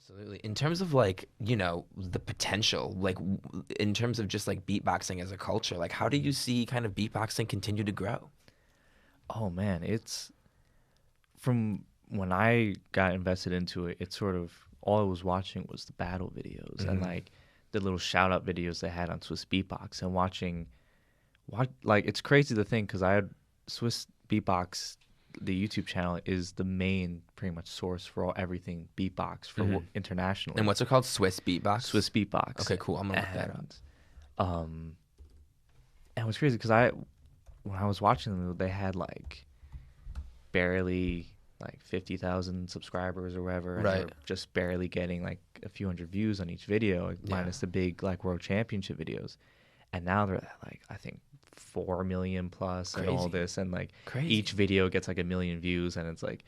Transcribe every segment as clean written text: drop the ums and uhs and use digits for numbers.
Absolutely. In terms of like, the potential, like in terms of just like beatboxing as a culture, like how do you see kind of beatboxing continue to grow? Oh man, it's from when I got invested into it, it's sort of all I was watching was the battle videos and Hmm. like the little shout out videos they had on Swiss Beatbox and like it's crazy to think because I had Swiss Beatbox, the YouTube channel is the main pretty much source for everything beatbox for Hmm. And internationally. what's it called? Swiss beatbox? Swiss Beatbox, Okay, cool. I'm gonna look that up. and um, and it was crazy because I when I was watching them, they had like barely like 50,000 subscribers or whatever, and they Right. were just barely getting like a few hundred views on each video, like, Yeah. minus the big like world championship videos. And now they're at like I think 4 million plus and all Crazy. this, and like each Crazy. video gets like a million views, and it's like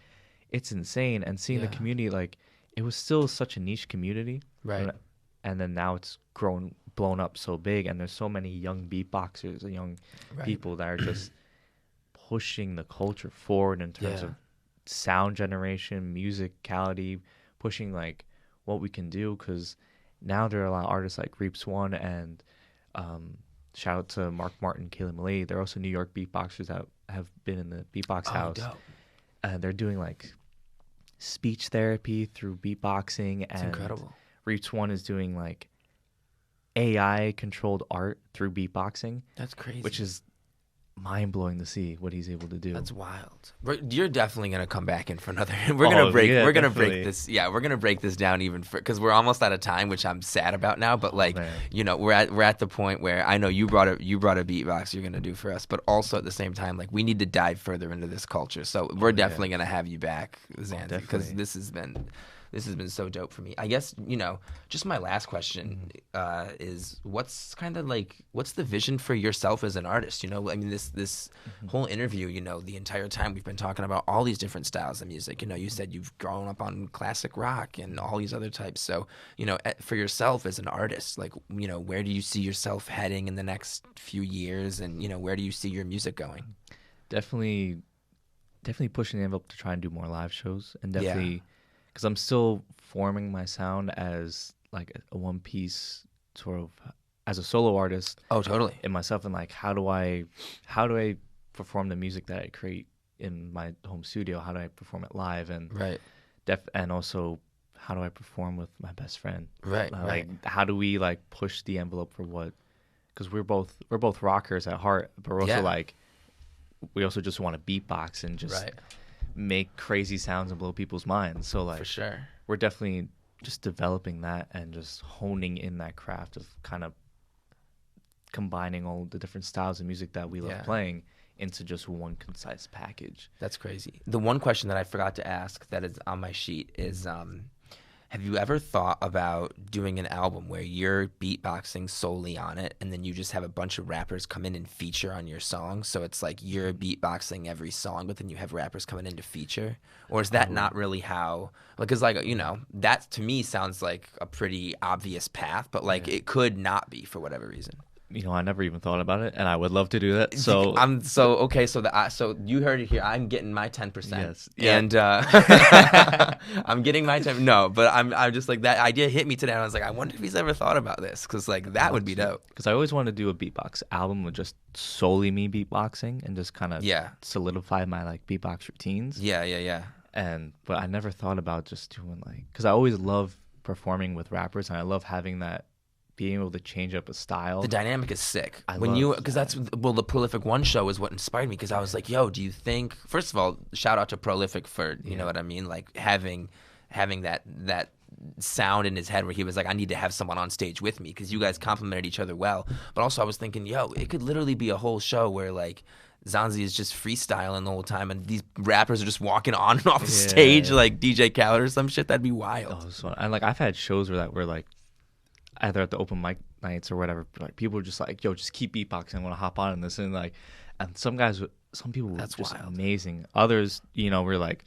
it's insane. And seeing the Yeah. community, like it was still such a niche community, Right. and then now it's grown blown up so big, and there's so many young beatboxers and young Right. people that are just pushing the culture forward in terms Yeah. of sound generation, musicality, pushing like what we can do. Because now there are a lot of artists like Reaps One and um, shout out to Mark Martin, Kayla Malay. They're also New York beatboxers that have been in the beatbox Oh, house. dope. And they're doing like speech therapy through beatboxing, It's and incredible. Reaps One is doing like AI controlled art through beatboxing, That's crazy. which is mind blowing to see what he's able to do. That's wild. You're definitely gonna come back in for another. Oh, yeah, We're gonna break definitely. this. Yeah, we're gonna break this down even for because we're almost out of time, which I'm sad about now. But Oh like, man. we're at the point where I know you brought a beatbox you're gonna do for us, but also at the same time, like we need to dive further into this culture. So we're Oh yeah. definitely gonna have you back, Oh, Zanzi, because definitely. this has been so dope for me. I guess just my last question is what's kind of like what's the vision for yourself as an artist? I mean this Mhm. whole interview, the entire time we've been talking about all these different styles of music. You said you've grown up on classic rock and all these other types. So, for yourself as an artist, like, where do you see yourself heading in the next few years and, where do you see your music going? Definitely, definitely pushing the envelope to try and do more live shows, and Yeah. definitely because I'm still forming my sound as like a one piece sort of as a solo artist Oh, totally. in myself, and like how do I perform the music that I create in my home studio? How do I perform it live? And Right. and also how do I perform with my best friend? Right. Like Right. how do we like push the envelope for what? Because we're both rockers at heart, but we're also Yeah. like we also just want to beatbox and just Right. make crazy sounds and blow people's minds. So For like sure. we're definitely just developing that and just honing in that craft of kind of combining all the different styles of music that we love Yeah. playing into just one concise package. That's crazy. The one question that I forgot to ask that is on my sheet is have you ever thought about doing an album where you're beatboxing solely on it and then you just have a bunch of rappers come in and feature on your song? So it's like you're beatboxing every song, but then you have rappers coming in to feature? Or is that Oh, not really how, like, because, like, that to me sounds like a pretty obvious path, but like yeah. it could not be for whatever reason. I never even thought about it, and I would love to do that. So I'm so okay. So you heard it here. I'm getting my 10%. yes, yeah. And I'm getting my 10. No, but I'm just like that idea hit me today. And I was like, I wonder if he's ever thought about this because like that would be dope. Because I always wanted to do a beatbox album with just solely me beatboxing and just kind of Yeah, solidify my like beatbox routines. yeah, yeah, yeah. But I never thought about just doing like because I always love performing with rappers, and I love having that being able to change up a style. The dynamic is sick. I When love you because that. the Prolific One show is what inspired me because I was like, yo, do you think? First of all, shout out to Prolific for you know Yeah. what I mean, like having that sound in his head where he was like, I need to have someone on stage with me because you guys complemented each other well. But also I was thinking, yo, it could literally be a whole show where like Zanzi is just freestyling the whole time and these rappers are just walking on and off the stage Yeah. like DJ Khaled or some shit. That'd be wild. Oh, so and like I've had shows where that were like either at the open mic nights or whatever, like people were just like, "Yo, just keep beatboxing. I want to hop on in this." And like, and some people were That's just wild. amazing. Others, were like,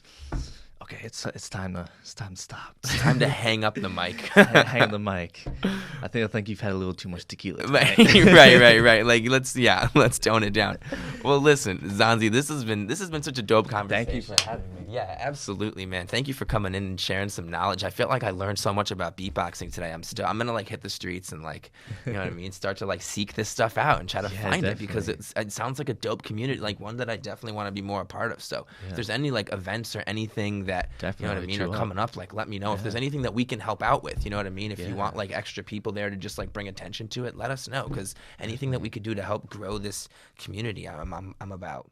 okay, it's time to stop. It's time to hang up the mic. Hang the mic. I think you've had a little too much tequila Right, tonight. right. Like let's tone it down. Well, listen, Zanzi, this has been such a dope conversation. Thank you for having me. Yeah, absolutely, man. Thank you for coming in and sharing some knowledge. I feel like I learned so much about beatboxing today. I'm gonna like hit the streets and like, you know what I mean, start to like seek this stuff out and try to Yeah, find it because definitely. it sounds like a dope community, like one that I definitely want to be more a part of. So if there's any like events or anything that you know what I Definitely mean hit are you up. coming up, like let me know. If there's Yeah. anything that we can help out with, you know what I mean. If you Yeah. want like extra people there to just like bring attention to it, let us know because anything that we could do to help grow this community, I'm about.